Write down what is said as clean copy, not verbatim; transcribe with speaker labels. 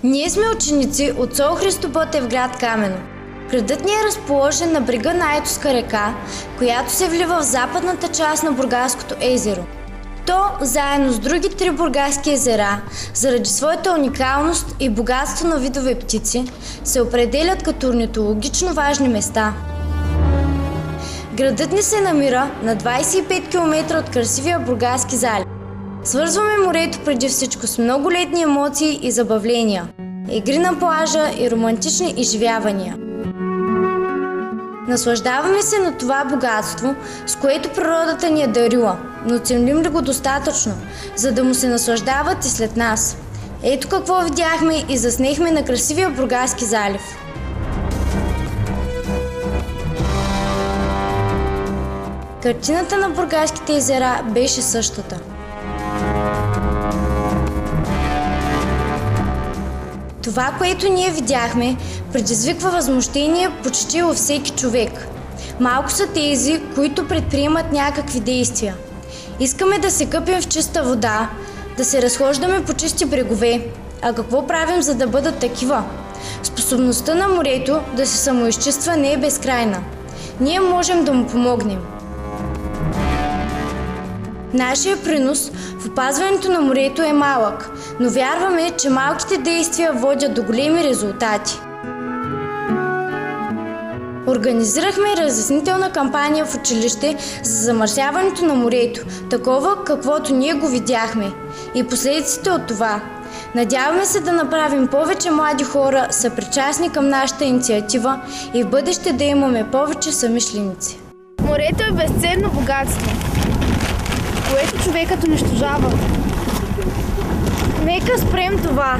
Speaker 1: Ние сме ученици от село Христо Ботев, град Камено. Градът ни е разположен на брега на Айтоска река, която се влива в западната част на Бургаското езеро. То, заедно с други 3 бургаски езера, заради своята уникалност и богатство на видове птици, се определят като орнитологично важни места. Градът ни се намира на 25 км от красивия Бургаски залив. Свързваме морето преди всичко с много летни емоции и забавления, игри на плажа и романтични изживявания. Наслаждаваме се на това богатство, с което природата ни е дарила, но ценим ли го достатъчно, за да му се наслаждават и след нас? Ето какво видяхме и заснехме на красивия Бургаски залив. Картината на бургаските езера беше същата. Това, което ние видяхме, предизвиква възмущение почти във всеки човек. Малко са тези, които предприемат някакви действия. Искаме да се къпим в чиста вода, да се разхождаме по чисти брегове. А какво правим, за да бъдат такива? Способността на морето да се самоизчиства не е безкрайна. Ние можем да му помогнем. Нашия принос в опазването на морето е малък, но вярваме, че малките действия водят до големи резултати. Организирахме разяснителна кампания в училище за замърсяването на морето, такова каквото ние го видяхме, и последиците от това. Надяваме се да направим повече млади хора съпричастни към нашата инициатива и в бъдеще да имаме повече съмишленици.
Speaker 2: Морето е безценно богатство, което човекът унищожава. Нека спрем това.